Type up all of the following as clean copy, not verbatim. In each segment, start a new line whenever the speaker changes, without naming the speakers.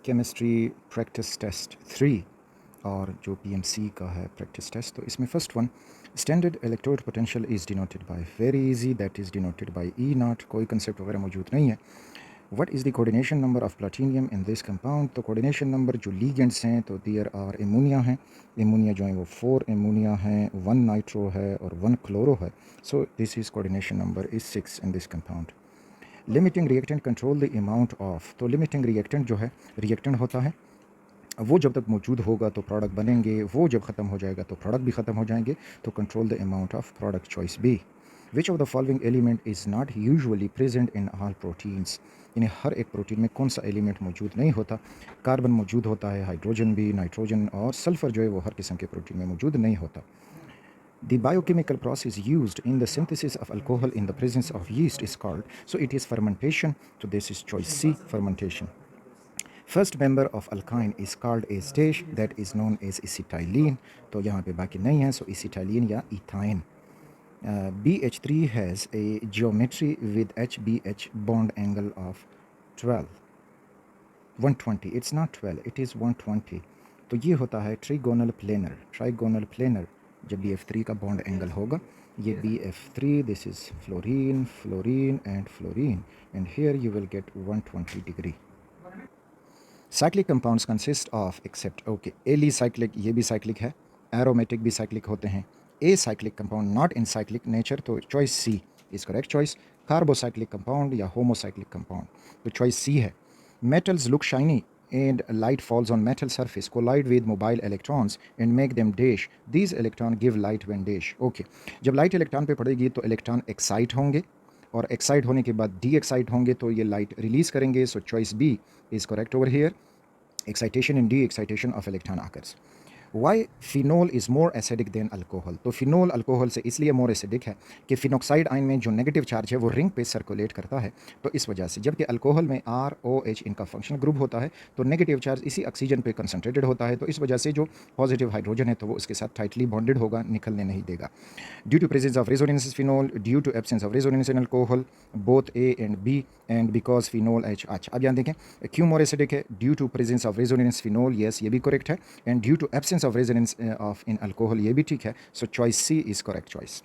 Chemistry practice test 3 और जो PMC का है प्रैक्टिस टेस्ट, तो इसमें first one standard electrode potential is denoted by, very easy, that is denoted by E not, कोई concept वगैरह मौजूद नहीं है। What is the coordination number of platinum in this compound, तो कोऑर्डिनेशन नंबर जो ligands हैं तो देयर आर एमोनिया हैं, एमोनिया जो है वो 4 एमोनिया हैं, 1 नाइट्रो है और 1 क्लोरो है, सो this is coordination number is 6 in this compound. Limiting reactant control the amount of, तो लिमिटिंग रिएक्टेंट जो है रिएक्टेंट होता है, वो जब तक मौजूद होगा तो प्रोडक्ट बनेंगे, वो जब ख़त्म हो जाएगा तो प्रोडक्ट भी ख़त्म हो जाएंगे, तो control the amount of product, choice B. Which of the following element is not usually present in all proteins, यानी हर एक प्रोटीन में कौन सा एलिमेंट मौजूद नहीं होता। कार्बन मौजूद होता है, हाइड्रोजन भी, नाइट्रोजन, और सल्फ़र जो है वो हर किस्म के प्रोटीन में मौजूद नहीं होता। The biochemical process used in the synthesis of alcohol in the presence of yeast is called, so it is fermentation, so this is choice C, fermentation. First member of alkyne is called a stage, that is known as acetylene, तो यहाँ पे बाकी नहीं है, so acetylene या ethyne. BH3 has a geometry with HBH bond angle of 120, it's not 12, it is 120, तो ये होता है ट्रिगोनल प्लेनर, जब BF3 का बॉन्ड एंगल होगा, ये BF3, this is fluorine and here you will get 120 degree. Cyclic compounds consist of except, okay, alicyclic, ये भी साइक्लिक है, एरोमेटिक भी साइक्लिक होते हैं, acyclic compound not in cyclic nature, तो choice C is correct choice. Carbocyclic compound या homocyclic compound, तो choice C है। Metals look shiny and light falls on metal surface, collide with mobile electrons and make them dash, these electron give light when dash, okay, जब light electron पे पड़ेगी तो electron excite होंगे और excite होने के बाद डी एक्साइट होंगे, तो ये लाइट रिलीज करेंगे, so choice B is correct over here, excitation and de-excitation of electron occurs. Why phenol is more acidic than alcohol, तो फिनोल अल्कोहल से इसलिए मोर एसिडिक है कि फिनोक्साइड आयन में जो नेगेटिव चार्ज है वो रिंग पे सर्कुलेट करता है, तो इस वजह से, जबकि अल्कोहल में ROH इनका फंक्शनल ग्रुप होता है, तो नेगेटिव चार्ज इसी ऑक्सीजन पे कंसंट्रेटेड होता है, तो इस वजह से जो पॉजिटिव हाइड्रोजन है तो वो उसके साथ टाइटली बॉन्डेड होगा, निकलने नहीं देगा। Due to presence of resonance phenol, due to absence of resonance in alcohol, both A and B, and because phenol H। अच्छा, अब यहाँ देखें क्यों मोर एसिडिक है, due to presence of resonance phenol, yes ये भी करेक्ट है, and due to absence of resonance of in alcohol, ये भी ठीक है, so choice C is correct choice.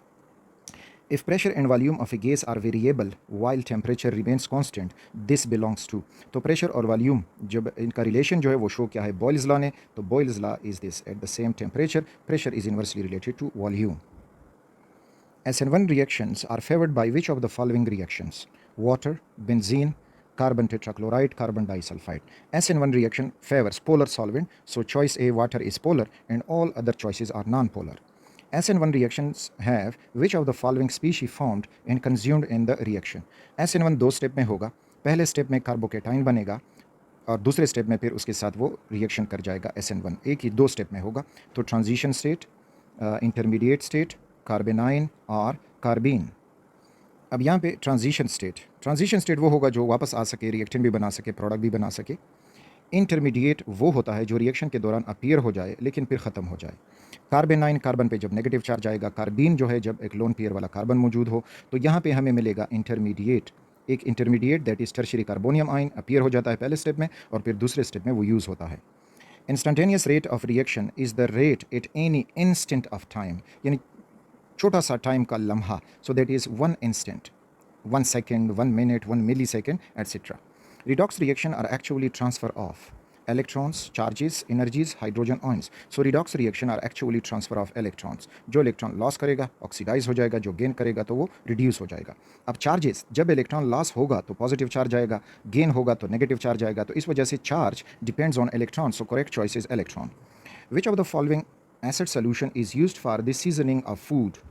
If pressure and volume of a gas are variable while temperature remains constant, this belongs to, तो pressure और volume जब इनका relation जो है वो show क्या है Boyle's law ने, तो Boyle's law is this, at the same temperature pressure is inversely related to volume. SN1 reactions are favored by which of the following reactions? Water, benzene, carbon tetrachloride, carbon disulfide. SN1 reaction favors polar solvent, so choice A, water, is polar and all other choices are non-polar. SN1 reactions have which of the following species formed and consumed in the reaction? SN1 दो step में होगा, पहले step में carbocation बनेगा और दूसरे step में फिर उसके साथ वो रिएक्शन कर जाएगा SN1, एक ही दो स्टेप में होगा, तो ट्रांजिशन स्टेट, इंटरमीडिएट स्टेट, कार्बेनाइन और कार्बीन। अब यहाँ पे ट्रांजिशन स्टेट वो होगा जो वापस आ सके, रिएक्शन भी बना सके, प्रोडक्ट भी बना सके। इंटरमीडिएट वो होता है जो रिएक्शन के दौरान अपीयर हो जाए लेकिन फिर ख़त्म हो जाए। कार्बेनाइन कार्बन पे जब नेगेटिव चार्ज आएगा, कार्बीन जो है जब एक लोन पेयर वाला कार्बन मौजूद हो, तो यहाँ पे हमें मिलेगा इंटरमीडिएट, एक intermediate that is tertiary carbonium ion appear हो जाता है पहले स्टेप में और फिर दूसरे स्टेप में वो यूज़ होता है। Instantaneous rate of reaction is the rate at any instant of time, यानी छोटा सा टाइम का लम्हा, so that is 1 instant, 1 second, 1 minute, 1 millisecond, etc. Redox reaction are actually transfer of electrons, charges, energies, hydrogen ions. So redox reaction are actually transfer of electrons. जो electron loss करेगा oxidise हो जाएगा, जो gain करेगा तो वो reduce हो जाएगा। अब चार्जेस, जब इलेक्ट्रॉन लॉस होगा तो पॉजिटिव चार्ज आएगा, गेन होगा तो नेगेटिव चार्ज आएगा, तो इस वजह से charge depends on electron, so correct choice is electron. Which of the following acid solution is used for the seasoning of food?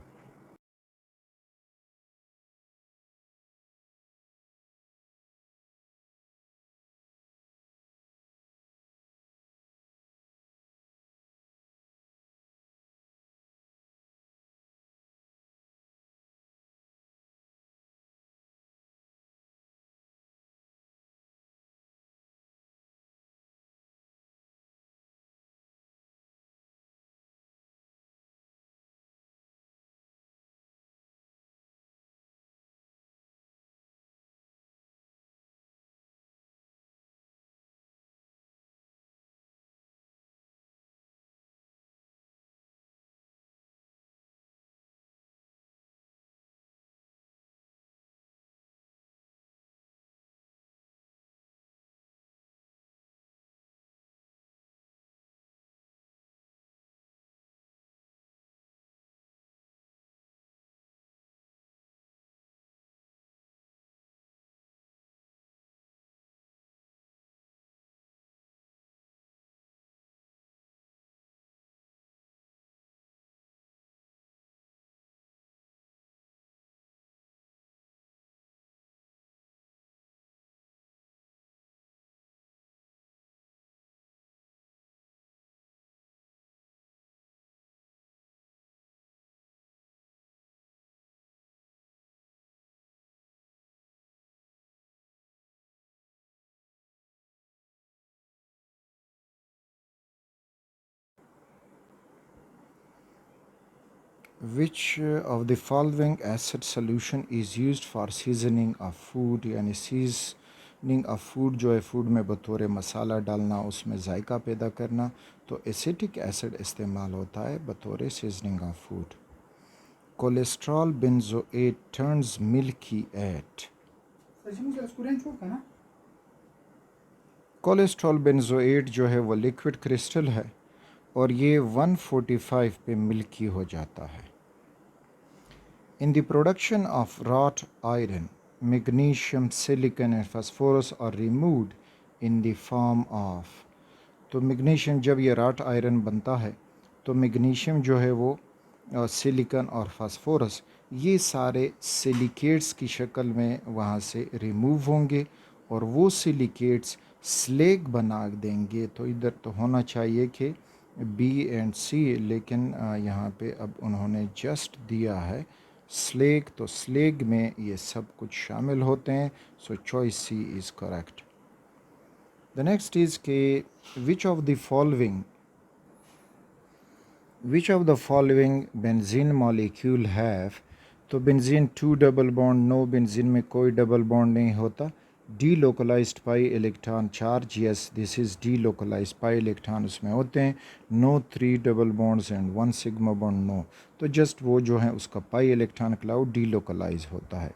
Which of the following acid solution is used for seasoning of food? यानी seasoning of food जो है food में बतौर मसाला डालना, उसमें जायका पैदा करना, तो एसिटिक एसिड इस्तेमाल होता है बतौर seasoning of food. Cholesterol benzoate turns milky at. Cholesterol benzoate जो है वो लिक्विड क्रिस्टल है और ये 145 पे मिल्की हो जाता है. In the production of wrought iron, magnesium, silicon and phosphorus are removed in the form of. तो मैग्नीशियम जब ये राट आयरन बनता है तो मैग्नीशियम जो है वो सिलिकन और फास्फोरस ये सारे सिलिकेट्स की शक्ल में वहाँ से रिमूव होंगे और वो सिलिकेट्स स्लेग बना देंगे. तो इधर तो होना चाहिए कि बी एंड सी, लेकिन यहाँ पे अब उन्होंने जस्ट दिया है स्लेग, तो स्लेग में ये सब कुछ शामिल होते हैं. So choice C is correct. The next is के which of the following benzene molecule have. तो benzene 2 double bond, no benzene में कोई डबल बॉन्ड नहीं होता. Delocalised pi electron charge, yes this is delocalised pi electron उसमें होते हैं. No 3 double bonds and 1 sigma bond, no. तो just वो जो है उसका पाई इलेक्ट्रॉन क्लाउड डीलोकलाइज होता है.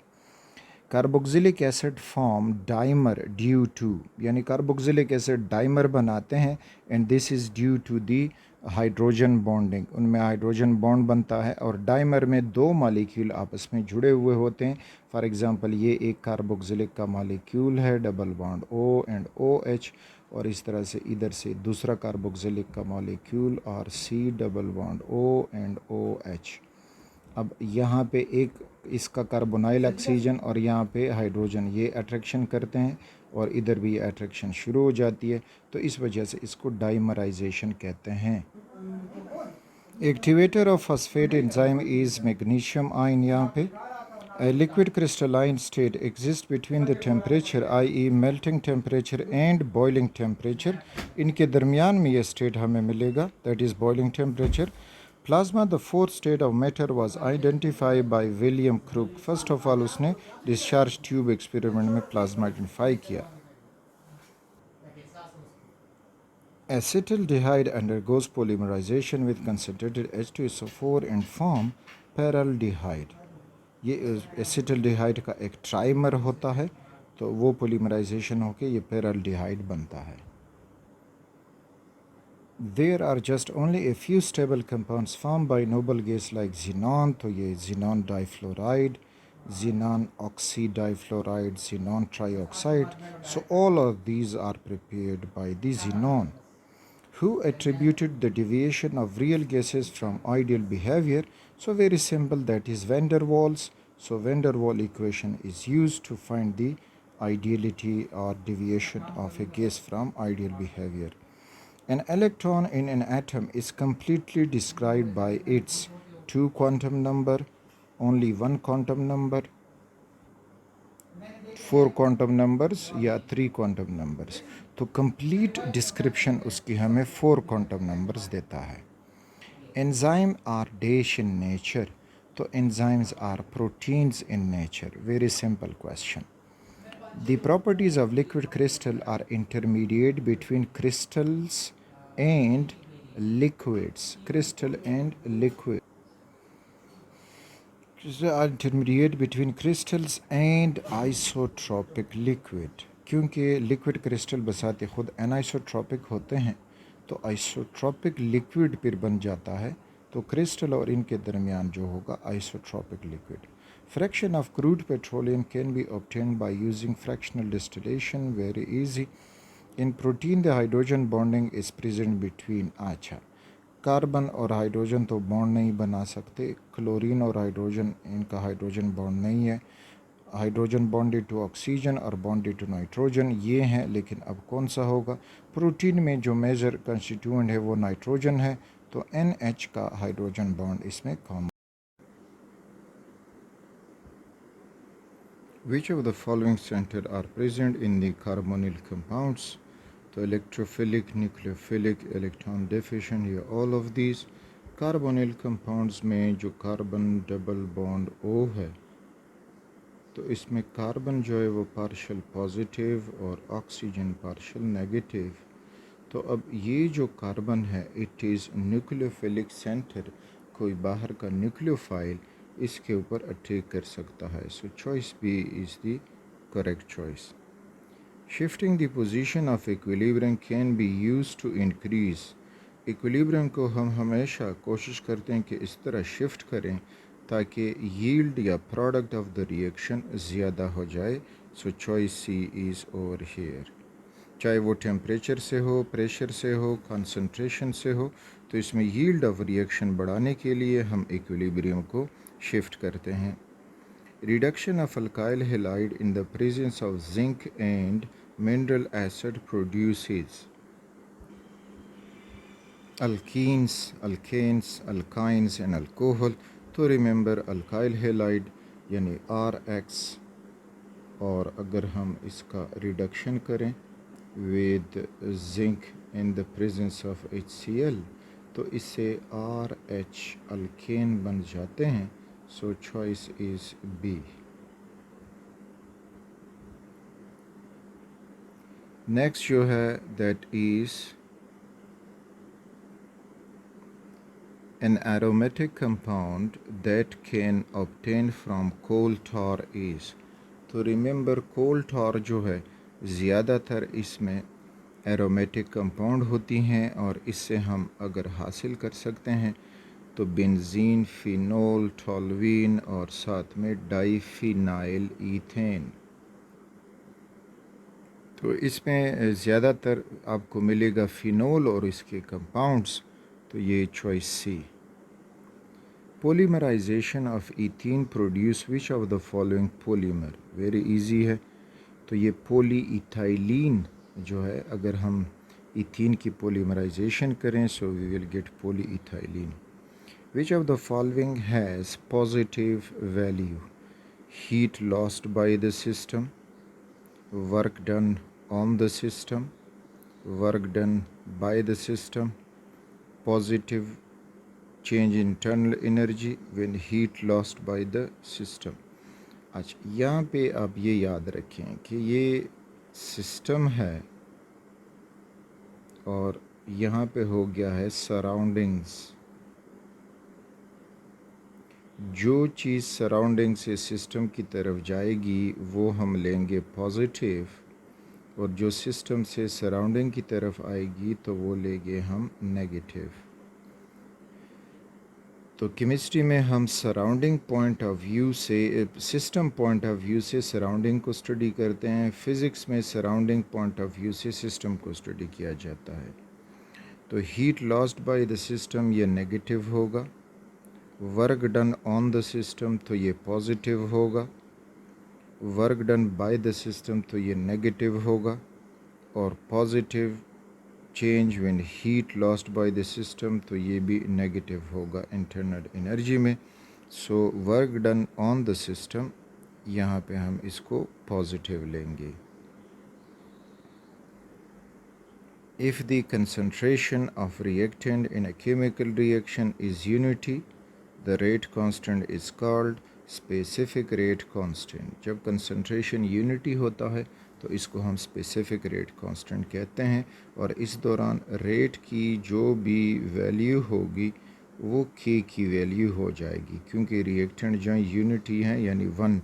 Carboxylic acid form dimer due to, यानी कार्बोक्सिलिक एसिड डाइमर बनाते हैं and this is due to the hydrogen bonding. उनमें हाइड्रोजन बॉन्ड बनता है और डाइमर में दो मॉलिक्यूल आपस में जुड़े हुए होते हैं. फॉर एग्जांपल ये एक कार्बोक्सिलिक का मॉलिक्यूल है, double bond O and OH, और इस तरह से इधर से दूसरा कार्बोक्सिलिक का मॉलिक्यूल और C double bond O and OH. अब यहाँ पे एक इसका कार्बोनाइल ऑक्सीजन और यहाँ पे हाइड्रोजन ये अट्रैक्शन करते हैं और इधर भी अट्रैक्शन शुरू हो जाती है, तो इस वजह से इसको डाइमराइजेशन कहते हैं. Activator of phosphate enzyme is magnesium ion. यहाँ पे A liquid crystalline state exists between the temperature, i.e. melting temperature and boiling temperature. इनके दरमियान में ये स्टेट हमें मिलेगा, that is boiling temperature. Plasma, the fourth state of matter, was identified by William Crook. First of all उसने discharge tube experiment में plasma identify किया. Acetaldehyde undergoes polymerization with concentrated H2SO4 and form paraldehyde. ये acetaldehyde का एक trimer होता है, तो वो पोलीमराइजेशन होकर ये पैराल्डिहाइड बनता है. There are just only a few stable compounds formed by noble gas like xenon. तो ये xenon difluoride, xenon oxydifluoride, xenon trioxide. So all of these are prepared by the xenon. Who attributed the deviation of real gases from ideal behavior? So very simple, that is van der Waals. So van der Waal equation is used to find the ideality or deviation of a gas from ideal behavior. An electron in an atom is completely described by its 2 quantum number, only 1 quantum number, 4 quantum numbers या 3 quantum numbers. तो complete description उसकी हमें 4 quantum numbers देता है. Enzyme are dash in nature. तो enzymes are proteins in nature. Very simple question. The properties of liquid crystal are intermediate between crystals and liquids. Crystal and liquid are intermediate between crystals and isotropic liquid. क्योंकि liquid crystal बसाते खुद anisotropic होते हैं, तो isotropic liquid फिर बन जाता है, तो क्रिस्टल और इनके दरमियान जो होगा isotropic liquid. Fraction of crude petroleum can be obtained by using fractional distillation. Very easy. In protein the hydrogen bonding is present between. अच्छा, कार्बन और हाइड्रोजन तो बॉन्ड नहीं बना सकते. क्लोरीन और हाइड्रोजन, इनका हाइड्रोजन बॉन्ड नहीं है. हाइड्रोजन बॉन्डेड टू ऑक्सीजन और बॉन्डेड टू नाइट्रोजन ये हैं, लेकिन अब कौन सा होगा? प्रोटीन में जो मेजर कंस्टिट्यूएंट है वो नाइट्रोजन है, तो NH का हाइड्रोजन बॉन्ड इसमें common. Which of the following centers are present in the carbonyl compounds? तो इलेक्ट्रोफिलिक, न्यूक्लियोफिलिक, इलेक्ट्रॉन डिफिशिएंट, ये all of these. Carbonyl compounds में जो कार्बन डबल बॉन्ड O है, तो इसमें कार्बन जो है वो पार्शल पॉजिटिव और ऑक्सीजन पार्शल नेगेटिव। तो अब ये जो कार्बन है, इट इज़ न्यूक्लियोफिलिक सेंटर, कोई बाहर का न्यूक्लियोफाइल इसके ऊपर अटैक कर सकता है। So choice B is the correct choice. Shifting the position of equilibrium can be used to increase. Equilibrium को हम हमेशा कोशिश करते हैं कि इस तरह शिफ्ट करें ताकि यील्ड या प्रोडक्ट ऑफ द रिएक्शन ज़्यादा हो जाए। So choice C is over here. चाहे वो टेम्परेचर से हो, प्रेशर से हो, कंसंट्रेशन से हो, तो इसमें यील्ड ऑफ रिएक्शन बढ़ाने के लिए हम इक्विलिब्रियम को शिफ्ट करते हैं। Reduction of alkyl halide in the presence of zinc and mineral acid produces alkenes, alkanes, alkynes and alcohol. तो remember alkyl halide यानी RX, और अगर हम इसका रिडक्शन करें with zinc in the presence of HCl, तो इससे RH alkane बन जाते हैं। So choice is B. Next जो है that is an aromatic compound that can obtain from coal tar is। तो रिमेंबर कोल tar जो है ज़्यादातर इसमें एरोमेटिक कंपाउंड होती हैं, और इससे हम अगर हासिल कर सकते हैं तो बेंजीन, फिनोल, टॉल्यूइन और साथ में डाईफिनाइल ईथेन। तो इसमें ज़्यादातर आपको मिलेगा फिनोल और इसके कंपाउंड्स। तो ये choice C. Polymerisation of ethene produce which of the following polymer. Very easy है। तो ये पॉली इथाइलिन जो है, अगर हम इथीन की पोलीमराइजेशन करें so we will get polyethylene. Which of the following has positive value. Heat lost by the system, work done on the system, work done by the system, positive change in internal energy when heat lost by the system। अच्छा, यहाँ पे आप ये याद रखें कि ये system है और यहाँ पे हो गया है सराउंडिंग्स। जो चीज़ सराउंडिंग से सिस्टम की तरफ जाएगी वो हम लेंगे पॉजिटिव, और जो सिस्टम से सराउंडिंग की तरफ आएगी तो वो लेंगे हम नेगेटिव। तो केमिस्ट्री में हम सराउंडिंग पॉइंट ऑफ व्यू से, सिस्टम पॉइंट ऑफ व्यू से सराउंडिंग को स्टडी करते हैं। फ़िज़िक्स में सराउंडिंग पॉइंट ऑफ व्यू से सिस्टम को स्टडी किया जाता है। तो heat lost by the system ये नेगेटिव होगा, work done on the system तो ये पॉजिटिव होगा, work done by the system तो ये नेगेटिव होगा, और positive change when heat lost by the system तो ये भी नेगेटिव होगा इंटरनल एनर्जी में। So work done on the system यहाँ पे हम इसको पॉजिटिव लेंगे। If the concentration of reactant in a chemical reaction is unity, the rate constant is called specific rate constant। जब कंसंट्रेशन यूनिटी होता है तो इसको हम स्पेसिफिक रेट कांस्टेंट कहते हैं, और इस दौरान रेट की जो भी वैल्यू होगी वो के की वैल्यू हो जाएगी, क्योंकि रिएक्टेंट जो यूनिटी हैं यानी 1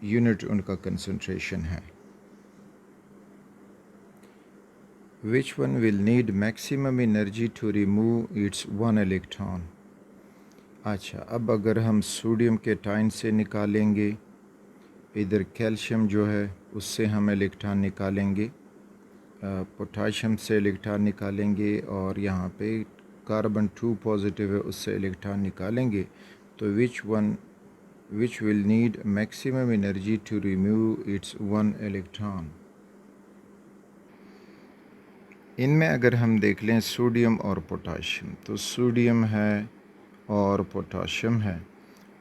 यूनिट उनका कंसंट्रेशन है। Which one will need maximum energy to remove its 1 electron। अच्छा, अब अगर हम सोडियम के टाइन से निकालेंगे, इधर कैल्शियम जो है उससे हम इलेक्ट्रॉन निकालेंगे, पोटाशियम से इलेक्ट्रॉन निकालेंगे, और यहाँ पे कार्बन 2 पॉजिटिव है उससे इलेक्ट्रॉन निकालेंगे, तो which will need maximum energy to remove its 1 electron. इनमें अगर हम देख लें सोडियम और पोटाशियम, तो सोडियम है और पोटाशियम है,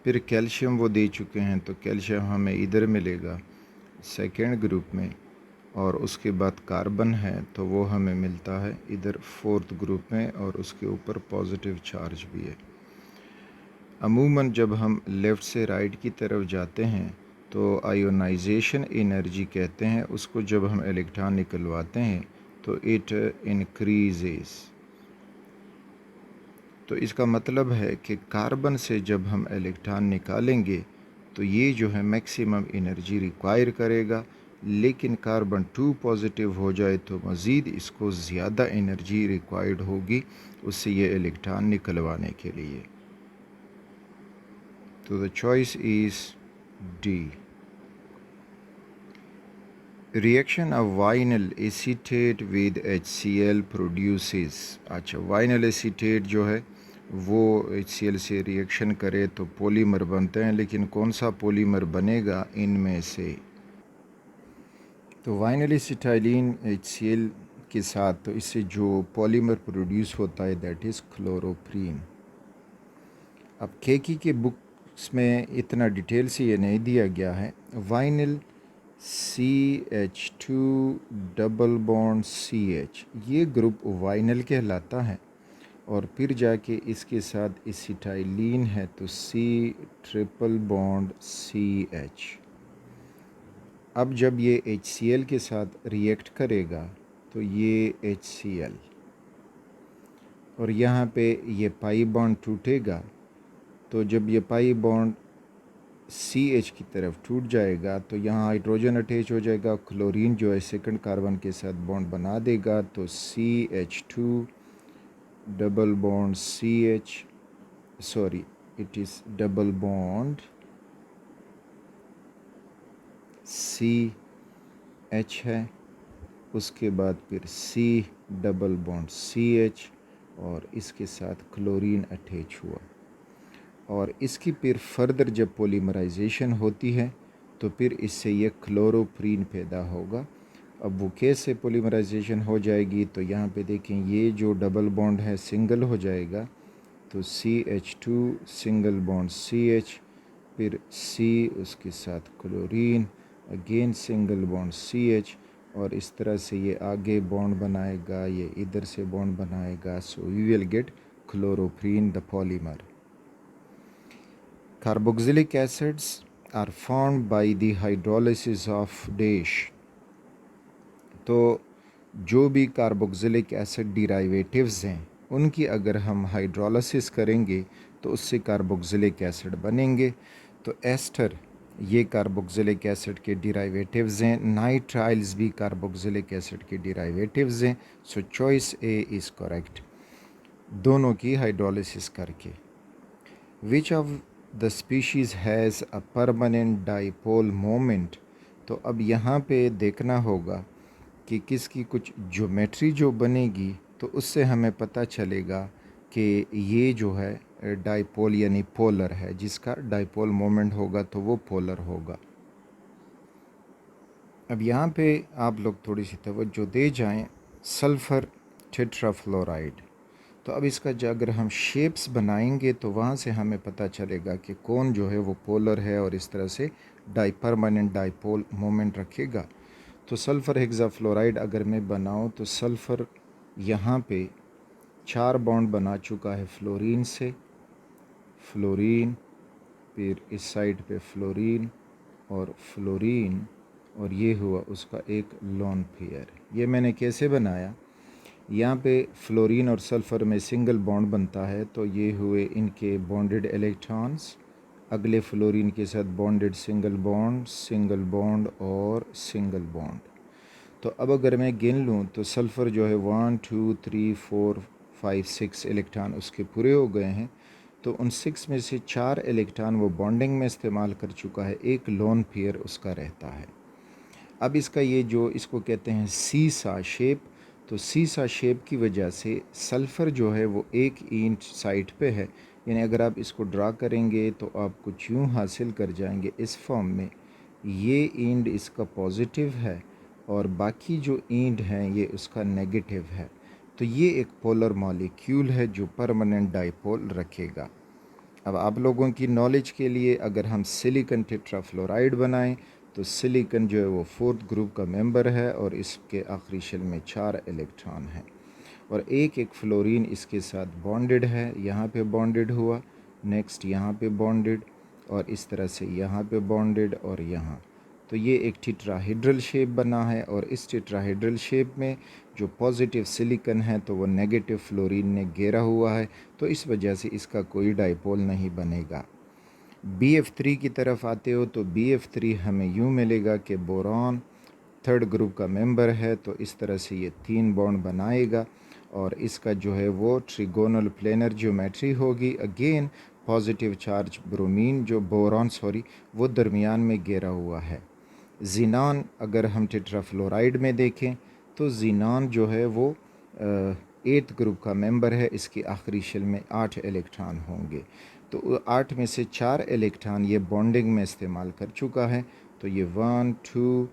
फिर कैल्शियम वो दे चुके हैं, तो कैल्शियम हमें इधर मिलेगा सेकेंड ग्रुप में, और उसके बाद कार्बन है तो वो हमें मिलता है इधर 4th ग्रुप में, और उसके ऊपर पॉजिटिव चार्ज भी है। अमूमन जब हम लेफ़्ट से राइट की तरफ जाते हैं तो आयोनाइजेशन एनर्जी कहते हैं उसको। जब हम इलेक्ट्रॉन निकलवाते हैं तो इट इंक्रीजेस। तो इसका मतलब है कि कार्बन से जब हम इलेक्ट्रॉन निकालेंगे तो ये जो है मैक्सिमम एनर्जी रिक्वायर करेगा, लेकिन कार्बन 2 पॉजिटिव हो जाए तो मज़ीद इसको ज़्यादा एनर्जी रिक्वायर्ड होगी उससे ये इलेक्ट्रॉन निकलवाने के लिए। तो the choice is D. Reaction of vinyl acetate with HCl produces. अच्छा, वाइनल एसीटेट जो है वो HCl से रिएक्शन करे तो पॉलीमर बनते हैं, लेकिन कौन सा पॉलीमर बनेगा इनमें से? तो वाइनल एसिटाइलिन HCl के साथ, तो इससे जो पॉलीमर प्रोड्यूस होता है दैट इज़ क्लोरोप्रीन। अब केकी के बुक्स में इतना डिटेल से ये नहीं दिया गया है। Vinyl CH2 double bond CH, ये ग्रुप वाइनल कहलाता है, और फिर जाके इसके साथ एसिटाइलिन है तो C ट्रिपल बॉन्ड CH। अब जब ये HCl के साथ रिएक्ट करेगा तो ये HCl, और यहाँ पे ये पाई बॉन्ड टूटेगा, तो जब ये पाई बॉन्ड CH की तरफ टूट जाएगा तो यहाँ हाइड्रोजन अटैच हो जाएगा, क्लोरीन जो है सेकंड कार्बन के साथ बॉन्ड बना देगा, तो CH2 double bond CH, sorry it is double bond CH है, उसके बाद फिर C डबल बॉन्ड CH, और इसके साथ क्लोरीन अटैच हुआ, और इसकी फिर फर्दर जब पॉलीमराइजेशन होती है तो फिर इससे ये क्लोरोप्रीन पैदा होगा। अब वो कैसे पॉलीमराइजेशन हो जाएगी, तो यहाँ पे देखें ये जो डबल बॉन्ड है सिंगल हो जाएगा, तो CH2 सिंगल बॉन्ड CH, फिर C उसके साथ chlorine, again single bond CH, और इस तरह से ये आगे बॉन्ड बनाएगा, ये इधर से बॉन्ड बनाएगा, so we will get chloroprene the polymer. Carboxylic acids are formed by the hydrolysis of dash। तो जो भी कार्बोक्सिलिक एसिड डिराइवेटिव्स हैं उनकी अगर हम हाइड्रोलिसिस करेंगे तो उससे कार्बोक्सिलिक एसिड बनेंगे। तो एस्टर ये कार्बोक्सिलिक एसिड के डिराइवेटिव्स हैं, नाइट्राइल्स भी कार्बोक्सिलिक एसिड के डिराइवेटिव्स हैं। So choice A is correct, दोनों की हाइड्रोलिसिस करके। विच of the species has a permanent dipole moment. तो अब यहाँ पे देखना होगा कि किसकी कुछ ज्योमेट्री जो बनेगी तो उससे हमें पता चलेगा कि ये जो है डाइपोल यानी पोलर है, जिसका डाइपोल मोमेंट होगा तो वो पोलर होगा। अब यहाँ पे आप लोग थोड़ी सी तवज्जो दे जाएं, सल्फ़र टेट्राफ्लोराइड। तो अब इसका जो अगर हम शेप्स बनाएंगे तो वहाँ से हमें पता चलेगा कि कौन जो है वो पोलर है, और इस तरह से परमानेंट डाइपोल मोमेंट रखेगा। तो सल्फ़र हेक्साफ्लोराइड अगर मैं बनाऊँ तो सल्फ़र यहाँ पे 4 बॉन्ड बना चुका है फ्लोरीन से, फ्लोरीन, फिर इस साइड पे फ्लोरीन और फ्लोरीन, और ये हुआ उसका एक लोन पेयर। ये मैंने कैसे बनाया, यहाँ पे फ्लोरीन और सल्फ़र में सिंगल बॉन्ड बनता है, तो ये हुए इनके बॉन्डेड इलेक्ट्रॉन्स, अगले फ्लोरीन के साथ बॉन्डेड सिंगल बॉन्ड और सिंगल बॉन्ड। तो अब अगर मैं गिन लूँ तो सल्फ़र जो है 1 2 3 4 5 6 इलेक्ट्रॉन उसके पूरे हो गए हैं। तो उन 6 में से 4 इलेक्ट्रॉन वो बॉन्डिंग में इस्तेमाल कर चुका है, एक लोन पेयर उसका रहता है। अब इसका ये जो इसको कहते हैं सीसा शेप, तो सीसा शेप की वजह से सल्फ़र जो है वो एक इंच साइड पे है, यानी अगर आप इसको ड्रा करेंगे तो आप कुछ यूँ हासिल कर जाएंगे इस फॉर्म में, ये एंड इसका पॉजिटिव है और बाकी जो एंड हैं ये उसका नेगेटिव है। तो ये एक पोलर मॉलिक्यूल है जो परमानेंट डाइपोल रखेगा। अब आप लोगों की नॉलेज के लिए अगर हम सिलिकॉन टेट्राफ्लोराइड बनाएं तो सिलिकॉन जो है वो 4th ग्रुप का मेंबर है और इसके आखिरी शेल में 4 इलेक्ट्रॉन हैं और एक फ्लोरीन इसके साथ बॉन्डेड है, यहाँ पे बॉन्डेड हुआ, नेक्स्ट यहाँ पे बॉन्डेड और इस तरह से यहाँ पे बॉन्डेड और यहाँ। तो ये एक टेट्राहेड्रल शेप बना है और इस टेट्राहेड्रल शेप में जो पॉजिटिव सिलिकॉन है तो वो नेगेटिव फ्लोरीन ने घेरा हुआ है, तो इस वजह से इसका कोई डाइपोल नहीं बनेगा। BF3 की तरफ आते हो तो BF3 हमें यूँ मिलेगा कि बोरॉन 3rd ग्रुप का मेंबर है, तो इस तरह से ये 3 बॉन्ड बनाएगा और इसका जो है वो ट्रिगोनल प्लेनर ज्योमेट्री होगी। अगेन पॉजिटिव चार्ज ब्रोमीन जो बोरॉन वो दरमियान में घेरा हुआ है। जीनान अगर हम टेट्राफ्लोराइड में देखें तो जीनान जो है वो 8th ग्रुप का मेंबर है, इसकी आखिरी शेल में 8 इलेक्ट्रॉन होंगे, तो 8 में से 4 इलेक्ट्रॉन ये बॉन्डिंग में इस्तेमाल कर चुका है, तो ये 1 2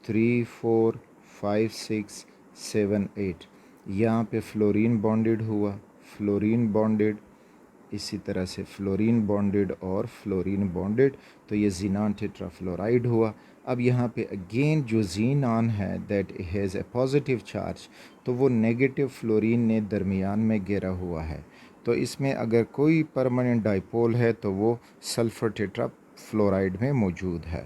3 4 5 6 7 8 यहाँ पे फ्लोरीन बॉन्डेड हुआ, फ्लोरीन बॉन्डेड, इसी तरह से फ्लोरीन बॉन्डेड और फ्लोरीन बॉन्डेड, तो ये जीनान टेट्राफ्लोराइड हुआ। अब यहाँ पे अगेन जो जीनान है that has a positive charge, तो वो नेगेटिव फ्लोरीन ने दरमियान में घेरा हुआ है, तो इसमें अगर कोई परमानेंट डाइपोल है तो वो सल्फ़र टेट्राफ्लोराइड में मौजूद है।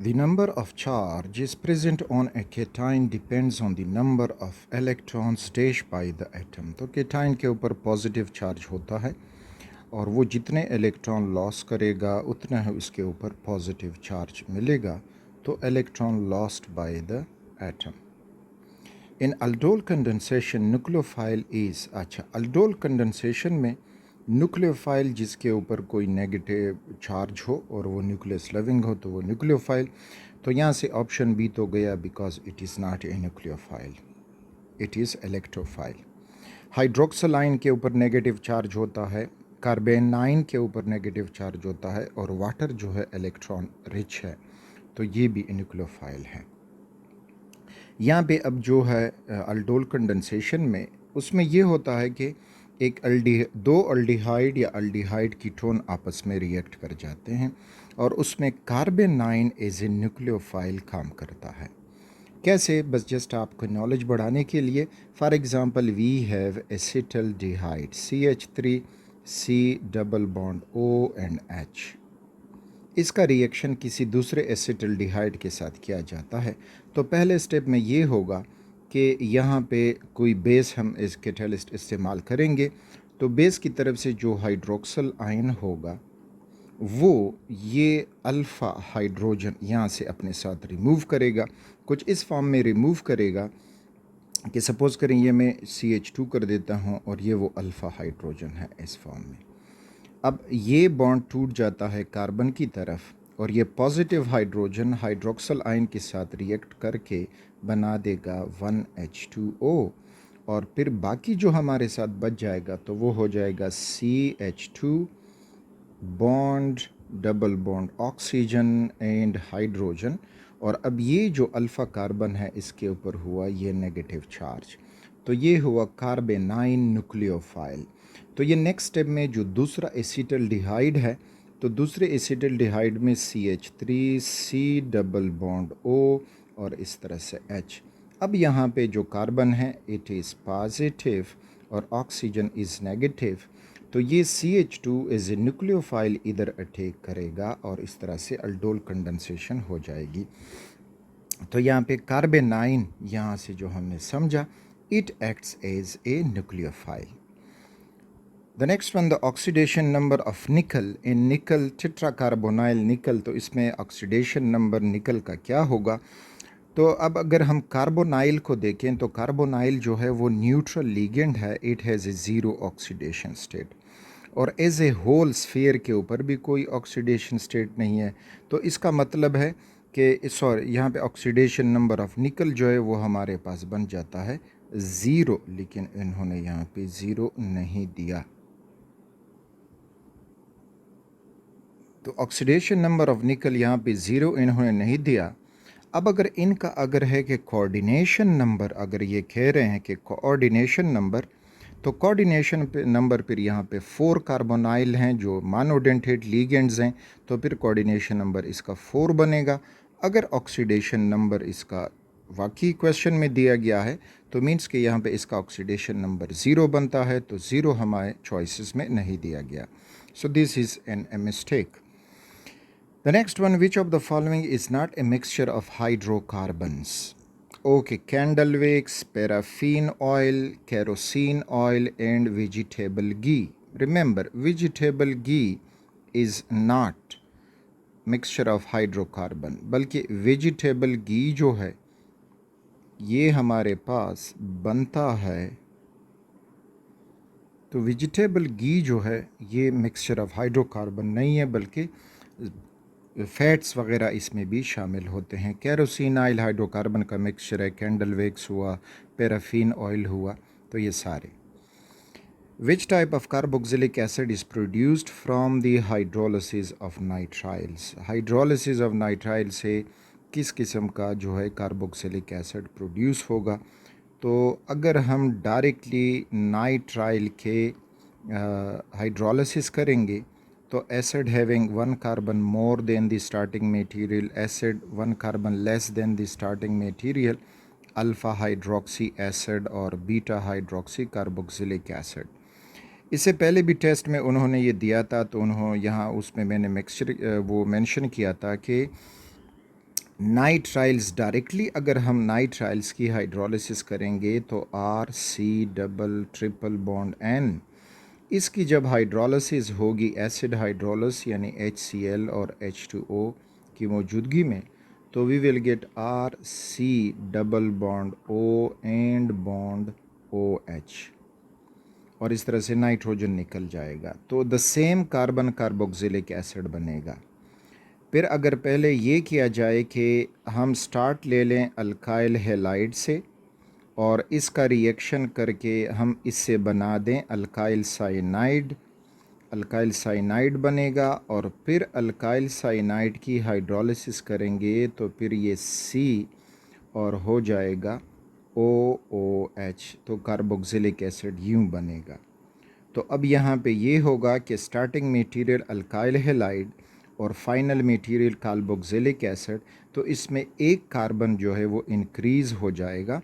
The number of charge is present on a cation depends on the number of electrons dash by the atom। तो केटाइन के ऊपर पॉजिटिव चार्ज होता है और वो जितने इलेक्ट्रॉन लॉस करेगा उतना ही उसके ऊपर पॉजिटिव चार्ज मिलेगा, तो electron lost by the atom. In aldol condensation nucleophile is, अच्छा अल्डोल कंडेंसेशन में न्यूक्लियोफाइल जिसके ऊपर कोई नेगेटिव चार्ज हो और वो न्यूक्लियस लविंग हो तो वो न्यूक्लियोफाइल, तो यहाँ से ऑप्शन बी तो गया because it is not a nucleophile, it is electrophile. हाइड्रोक्सलाइन के ऊपर नेगेटिव चार्ज होता है, कार्बेनाइन के ऊपर नेगेटिव चार्ज होता है और वाटर जो है इलेक्ट्रॉन रिच है, तो ये भी न्यूक्लियोफाइल है। यहाँ पे अब जो है अल्डोल कंडेंसेशन में उसमें ये होता है कि दो अल्डिहाइड या अल्डिहाइड कीटोन आपस में रिएक्ट कर जाते हैं और उसमें कार्बेनाइन एज ए न्यूक्लियोफाइल काम करता है। कैसे, बस जस्ट आपको नॉलेज बढ़ाने के लिए, for example we have acetaldehyde CH3 C double bond O and H। इसका रिएक्शन किसी दूसरे एसिटल्डिहाइड के साथ किया जाता है, तो पहले स्टेप में ये होगा कि यहाँ पे कोई बेस हम इस कैटलिस्ट इस्तेमाल करेंगे, तो बेस की तरफ से जो हाइड्रोक्सल आयन होगा वो ये अल्फ़ा हाइड्रोजन यहाँ से अपने साथ रिमूव करेगा, कुछ इस फॉर्म में रिमूव करेगा कि सपोज़ करें ये मैं CH2 कर देता हूँ और ये वो अल्फ़ा हाइड्रोजन है इस फॉर्म में। अब ये बॉन्ड टूट जाता है कार्बन की तरफ और ये पॉजिटिव हाइड्रोजन हाइड्रोक्सल आयन के साथ रिएक्ट करके बना देगा 1H2O और फिर बाकी जो हमारे साथ बच जाएगा तो वो हो जाएगा CH2 bond double bond oxygen and hydrogen, और अब ये जो अल्फ़ा कार्बन है इसके ऊपर हुआ ये नेगेटिव चार्ज, तो ये हुआ कार्बेनाइन न्यूक्लियोफाइल। तो ये नेक्स्ट स्टेप में जो दूसरा एसिटल्डिहाइड है, तो दूसरे एसिटल्डिहाइड में CH3 C double bond O और इस तरह से H। अब यहाँ पे जो कार्बन है इट इज़ पॉजिटिव और ऑक्सीजन इज़ नेगेटिव, तो ये CH2 एज ए न्यूक्लियोफाइल इधर अटैक करेगा और इस तरह से अल्डोल कंडेंसेशन हो जाएगी। तो यहाँ पे कार्बेनाइन यहाँ से जो हमने समझा, it acts as a nucleophile. The next one, the oxidation number of nickel in निकल टेट्राकार्बोनाइल निकल, तो इसमें ऑक्सीडेशन नंबर निकल का क्या होगा। तो अब अगर हम कार्बोनाइल को देखें तो कार्बोनाइल जो है वो न्यूट्रल लिगेंड है, it has a zero oxidation state और एज ए होल स्फीयर के ऊपर भी कोई ऑक्सीडेशन स्टेट नहीं है, तो इसका मतलब है कि सॉरी यहाँ पे ऑक्सीडेशन नंबर ऑफ निकल जो है वो हमारे पास बन जाता है 0, लेकिन इन्होंने यहाँ पे 0 नहीं दिया, तो ऑक्सीडेशन नंबर ऑफ निकल यहाँ पे 0 इन्होंने नहीं दिया। अब अगर इनका है कि कोऑर्डिनेशन नंबर, अगर ये कह रहे हैं कि कोऑर्डिनेशन नंबर, तो कोऑर्डिनेशन पे नंबर फिर यहाँ पे 4 कार्बोनाइल हैं जो मोनोडेंटेट लिगेंड्स हैं, तो फिर कोऑर्डिनेशन नंबर इसका 4 बनेगा। अगर ऑक्सीडेशन नंबर इसका वाकई क्वेश्चन में दिया गया है तो मीन्स कि यहाँ पे इसका ऑक्सीडेशन नंबर 0 बनता है, तो 0 हमारे चॉइसेस में नहीं दिया गया। So this is an a mistake. The next one, which of the following is not a mixture of hydrocarbons? Okay, candle wicks, paraffin oil, kerosene oil and vegetable ghee. Remember, vegetable ghee is not mixture of hydrocarbon, बल्कि vegetable ghee जो है ये हमारे पास बनता है, तो vegetable घी जो है ये मिक्सचर ऑफ हाइड्रोकार्बन नहीं है, बल्कि फैट्स वगैरह इसमें भी शामिल होते हैं। केरोसिन ऑयल हाइड्रोकार्बन का मिक्सचर है, कैंडल वैक्स हुआ, पैराफिन ऑयल हुआ, तो ये सारे। Which type of carboxylic acid is produced from the hydrolysis of nitriles? Hydrolysis of nitrile से किस किस्म का जो है कार्बोक्सिलिक एसिड प्रोड्यूस होगा? तो अगर हम डायरेक्टली नाइट्राइल के हाइड्रोलिसिस करेंगे तो acid having 1 carbon more than the starting material, acid 1 carbon less than the starting material, alpha hydroxy acid और बीटा हाइड्रोक्सी कार्बोक्सिलिक एसिड। इससे पहले भी टेस्ट में उन्होंने ये दिया था, तो उन्होंने यहाँ उसमें मैंने मिक्सचर वो मेंशन किया था कि नाइट्राइल्स डायरेक्टली अगर हम नाइट्राइल्स की हाइड्रोलिसिस करेंगे तो RC⋯N, इसकी जब हाइड्रोलिसिस होगी एसिड हाइड्रोलिस यानी HCl और H2O की मौजूदगी में, तो we will get RC⋯O and bond OH, और इस तरह से नाइट्रोजन निकल जाएगा, तो the same carbon carboxylic acid बनेगा। फिर अगर पहले ये किया जाए कि हम स्टार्ट ले लें अल्काइल हैलाइड से और इसका रिएक्शन करके हम इससे बना दें अल्काइल साइनाइड, अल्काइल साइनाइड बनेगा, और फिर अल्काइल साइनाइड की हाइड्रोलिसिस करेंगे तो फिर ये C और हो जाएगा OOH, तो कार्बोक्सिलिक एसिड यूँ बनेगा। तो अब यहाँ पे ये होगा कि स्टार्टिंग मटेरियल अल्काइल हैलाइड और फाइनल मटेरियल कार्बोक्सिलिक एसिड, तो इसमें एक कार्बन जो है वो इंक्रीज़ हो जाएगा।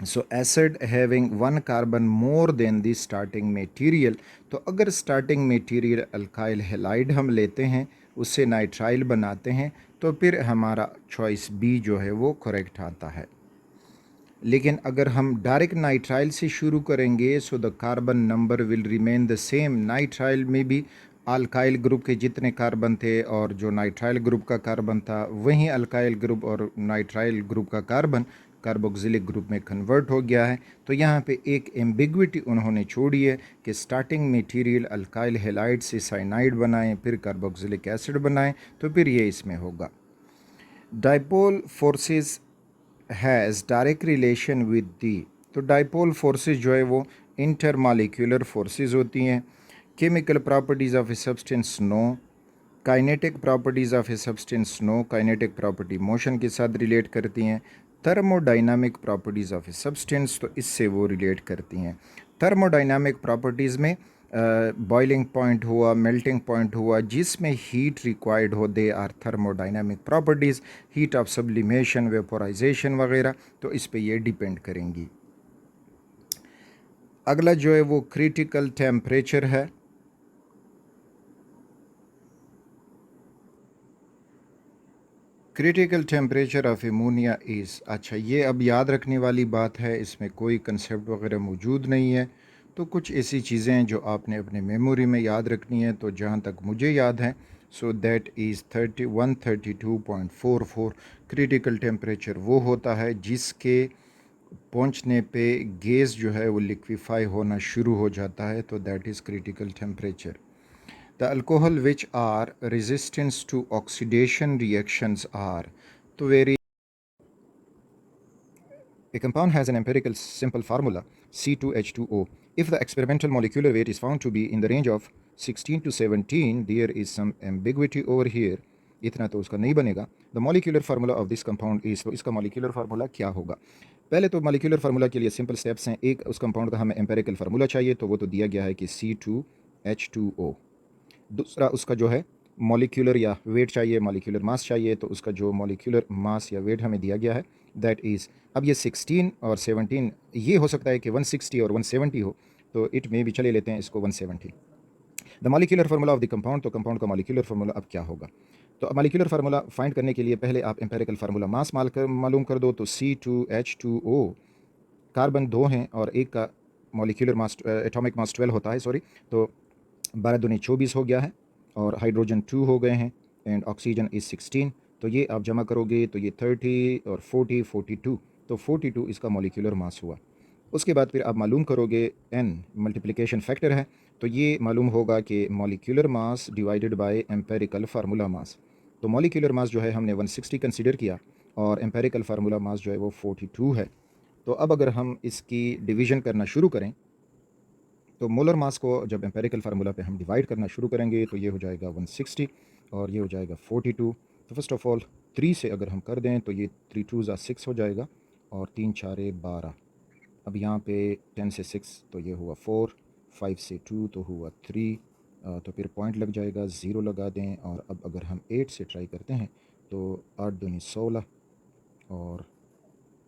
सो acid having 1 carbon more than the starting material, तो अगर स्टार्टिंग मटेरियल अल्काइल हैलाइड हम लेते हैं, उससे नाइट्राइल बनाते हैं, तो फिर हमारा चॉइस बी जो है वो करेक्ट आता है। लेकिन अगर हम डायरेक्ट नाइट्राइल से शुरू करेंगे so the carbon number will remain the same. Nitrile में भी अल्काइल ग्रुप के जितने कार्बन थे और जो नाइट्राइल ग्रुप का कार्बन था, वहीं अल्काइल ग्रुप और नाइट्राइल ग्रुप का कार्बन कार्बोक्सिलिक ग्रुप में कन्वर्ट हो गया है। तो यहाँ पे एक एम्बिग्विटी उन्होंने छोड़ी है कि स्टार्टिंग मटेरियल अल्काइल हैलाइड से साइनाइड बनाएं, फिर कार्बोक्सिलिक एसिड बनाएं, तो फिर ये इसमें होगा। Dipole forces has direct relation with the, तो डाइपोल फोर्सेस जो है वो इंटरमॉलिक्यूलर फोर्सेस होती हैं। Chemical properties of a substance no, kinetic properties of a substance no, kinetic property motion के साथ रिलेट करती हैं। Thermodynamic properties of a substance, तो इससे वो रिलेट करती हैं। थर्मोडाइनामिक प्रॉपर्टीज़ में बॉइलिंग पॉइंट हुआ, मेल्टिंग पॉइंट हुआ, जिसमें हीट रिक्वायर्ड हो, they are thermodynamic properties. Heat of sublimation, vaporisation वगैरह, तो इस पे ये डिपेंड करेंगी। अगला जो है वो क्रिटिकल टेम्परेचर है। Critical temperature of ammonia is, अच्छा ये अब याद रखने वाली बात है, इसमें कोई कंसेप्ट वगैरह मौजूद नहीं है, तो कुछ ऐसी चीज़ें हैं जो आपने अपने मेमोरी में याद रखनी है। तो जहाँ तक मुझे याद है, so that is 132.44। Critical temperature वो होता है जिसके पहुँचने पे गैस जो है वो लिक्विफाई होना शुरू हो जाता है, तो that is critical temperature. The alcohol which are resistant to oxidation reactions are, तो very, a compound has an empirical simple formula C2H2O. If the experimental molecular weight is found to be in the range of 16 to 17, there is some ambiguity over here. इतना तो उसका नहीं बनेगा। The molecular formula of this compound is, तो इसका molecular formula क्या होगा? पहले तो मॉलिक्यूलर फार्मूला के लिए सिंपल स्टेप्स हैं। एक उस कंपाउंड का हमें एम्पेरिकल फार्मूला चाहिए, तो वो तो दिया गया है कि C2H2O। दूसरा उसका जो है मॉलिक्यूलर या वेट चाहिए, मॉलिक्यूलर मास चाहिए, तो उसका जो मॉलिक्यूलर मास या वेट हमें दिया गया है दैट इज़, अब ये 16 और 17, ये हो सकता है कि 160 और 170 हो, तो इट में भी चले लेते हैं इसको 170। The molecular formula of the compound, तो कंपाउंड का मॉलिक्यूलर फार्मूला अब क्या होगा? तो मॉलिक्यूलर फार्मूला फाइंड करने के लिए पहले आप एम्पेरिकल फार्मूला मास मालूम कर दो। तो C2H2O, कार्बन 2 हैं और एक का मॉलिक्यूलर मास एटॉमिक मास 12 होता है, सॉरी, तो 12 दूनी 24 हो गया है, और हाइड्रोजन 2 हो गए हैं, एंड ऑक्सीजन इज़ 16। तो ये आप जमा करोगे तो ये 30 और 40 42, तो 42 इसका मॉलिक्यूलर मास हुआ। उसके बाद फिर आप मालूम करोगे n मल्टीप्लिकेशन फैक्टर है, तो ये मालूम होगा कि molecular mass divided by empirical formula mass. तो मॉलिक्यूलर मास जो है हमने 160 कंसीडर किया, और एम्पेरिकल फार्मूला मास जो है वो 42 है। तो अब अगर हम इसकी डिवीज़न करना शुरू करें, तो मोलर मास को जब एम्पेरिकल फार्मूला पे हम डिवाइड करना शुरू करेंगे, तो ये हो जाएगा 160 और ये हो जाएगा 42। तो फर्स्ट ऑफ ऑल 3 से अगर हम कर दें तो ये 3 2 6 हो जाएगा, और 3 4 12। अब यहाँ पे 10 से 6 तो ये हुआ 4, 5 से 2 तो हुआ 3, तो फिर पॉइंट लग जाएगा, 0 लगा दें। और अब अगर हम 8 से ट्राई करते हैं तो 8 दूनी 16 और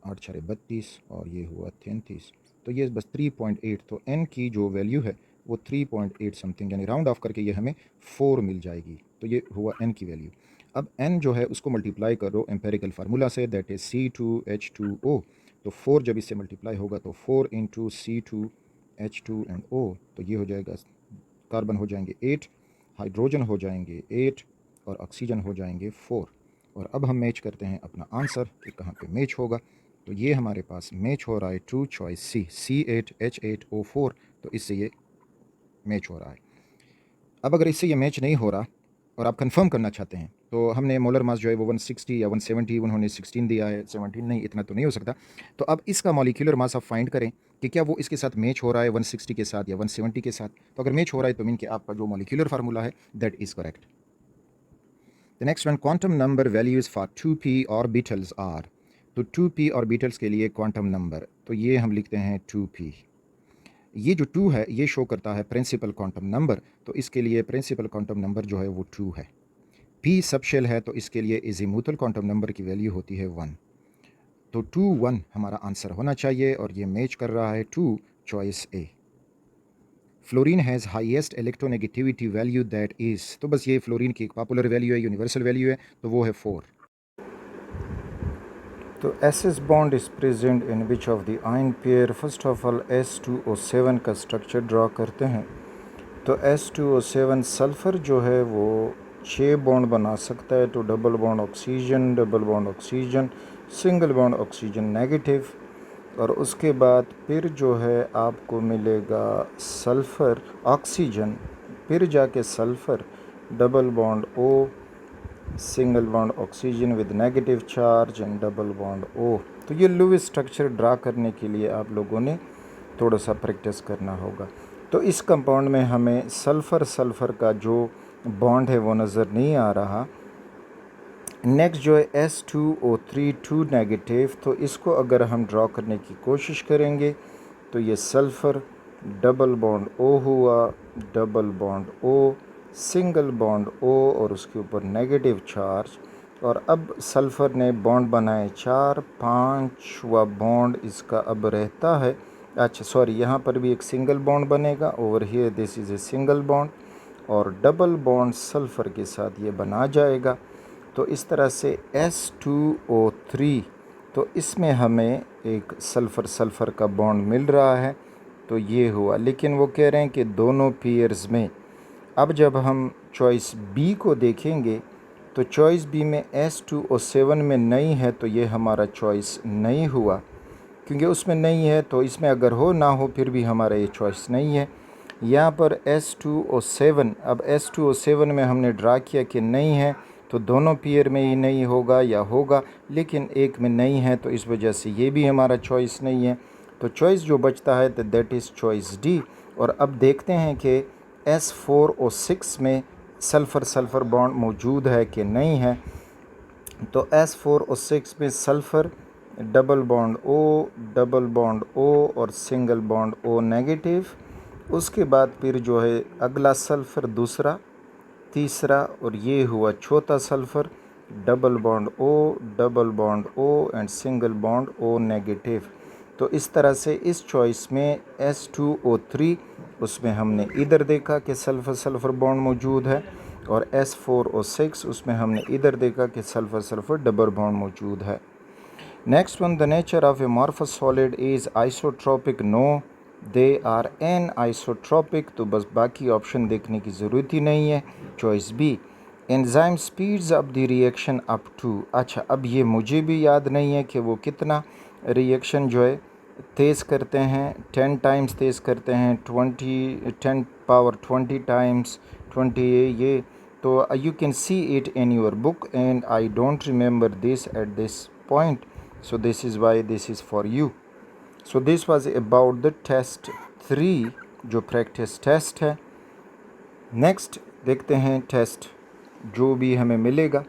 8 छः 32 और ये हुआ 33, तो ये बस 3.8। तो n की जो वैल्यू है वो 3.8 समथिंग, यानी राउंड ऑफ करके ये हमें 4 मिल जाएगी। तो ये हुआ n की वैल्यू। अब n जो है उसको मल्टीप्लाई करो एम्पेरिकल फार्मूला से, दैट इज़ C2H2O। तो 4 जब इससे मल्टीप्लाई होगा तो 4 इंटू C2H2 एंड O, तो ये हो जाएगा, कार्बन हो जाएंगे 8, हाइड्रोजन हो जाएंगे 8 और ऑक्सीजन हो जाएंगे 4। और अब हम मैच करते हैं अपना आंसर कि कहाँ पे मैच होगा। तो ये हमारे पास मैच हो रहा है ट्रू चॉइस सी, C8H8O4, तो इससे ये मैच हो रहा है। अब अगर इससे ये मैच नहीं हो रहा और आप कंफर्म करना चाहते हैं, तो हमने मोलर मास जो है वो 160 या 170, उन्होंने 16 दिया है, 17 नहीं, इतना तो नहीं हो सकता। तो अब इसका मॉलिक्यूलर मास आप फाइंड करें कि क्या वो इसके साथ मैच हो रहा है 160 के साथ या 170 के साथ। तो अगर मैच हो रहा है तो मीन कि आपका जो मॉलिक्यूलर फार्मूला है that is correct. The next one, quantum number values for 2p orbitals are. तो 2p ऑर्बिटल्स के लिए क्वांटम नंबर, तो ये हम लिखते हैं 2p। ये जो 2 है ये शो करता है प्रिंसिपल क्वांटम नंबर, तो इसके लिए प्रिंसिपल क्वांटम नंबर जो है वो 2 है। p सबशेल है, तो इसके लिए इज़ीमुथल क्वांटम नंबर की वैल्यू होती है 1। तो 2 1 हमारा आंसर होना चाहिए, और ये मैच कर रहा है 2 choice A. Fluorine has highest electronegativity value that is, तो बस ये फ्लोरीन की एक पॉपुलर वैल्यू है, यूनिवर्सल वैल्यू है, तो वो है 4। तो SS bond is present in which of the ion pair. First of all S2O7 का स्ट्रक्चर ड्रा करते हैं। तो S2O7 सल्फ़र जो है वो 6 बॉन्ड बना सकता है, तो double bond oxygen, double bond oxygen, single bond oxygen negative. और उसके बाद फिर जो है आपको मिलेगा सल्फ़र ऑक्सीजन, फिर जाके sulphur, double bond O, single bond oxygen with negative charge and double bond O। तो ये लुईस स्ट्रक्चर ड्रा करने के लिए आप लोगों ने थोड़ा सा प्रैक्टिस करना होगा। तो इस कंपाउंड में हमें सल्फ़र का जो बॉन्ड है वो नज़र नहीं आ रहा। नेक्स्ट जो है S2O3 2 नेगेटिव, तो इसको अगर हम ड्रॉ करने की कोशिश करेंगे तो ये सल्फ़र, डबल बॉन्ड O हुआ, double bond O, single bond O और उसके ऊपर नेगेटिव चार्ज। और अब सल्फ़र ने बॉन्ड बनाए 4, 5वां बॉन्ड इसका अब रहता है, अच्छा सॉरी, यहाँ पर भी एक सिंगल बॉन्ड बनेगा, over here this is a single bond, और डबल बॉन्ड सल्फ़र के साथ ये बना जाएगा। तो इस तरह से S2O3, तो इसमें हमें एक सल्फ़र का बॉन्ड मिल रहा है, तो ये हुआ। लेकिन वो कह रहे हैं कि दोनों पेयर्स में, अब जब हम चॉइस बी को देखेंगे तो चॉइस बी में S2O7 में नहीं है, तो ये हमारा चॉइस नहीं हुआ, क्योंकि उसमें नहीं है, तो इसमें अगर हो ना हो फिर भी हमारा ये चॉइस नहीं है। यहाँ पर S2O7, अब S2O7 में हमने ड्रा किया कि नहीं है, तो दोनों पेयर में ही नहीं होगा या होगा, लेकिन एक में नहीं है, तो इस वजह से ये भी हमारा चॉइस नहीं है। तो चॉइस जो बचता है तो दैट इज़ चॉइस डी। और अब देखते हैं कि S4O6 में सल्फ़र बॉन्ड मौजूद है कि नहीं है। तो S4O6 में सल्फ़र डबल बॉन्ड O और सिंगल बॉन्ड O नेगेटिव। उसके बाद फिर जो है अगला सल्फ़र दूसरा, तीसरा और ये हुआ चौथा sulphur, double bond O and single bond O negative. तो इस तरह से इस चॉइस में S2O3 उसमें हमने इधर देखा कि सल्फ़र सल्फ़र बॉन्ड मौजूद है, और S4O6 उसमें हमने इधर देखा कि सल्फ़र सल्फ़र डबल बॉन्ड मौजूद है। Next one, the nature of amorphous solid is isotropic, no they are anisotropic. तो बस बाकी ऑप्शन देखने की ज़रूरत ही नहीं है। Choice B, enzyme speeds up the reaction up to. अच्छा, अब ये मुझे भी याद नहीं है कि वो कितना रिएक्शन जो है तेज़ करते हैं, 10 टाइम्स तेज़ करते हैं, 10 टाइम्स 20, ये तो you can see it in your book and I don't remember this at this point, so this is why this is for you. So this was about the test 3 जो practice test है। Next देखते हैं test जो भी हमें मिलेगा।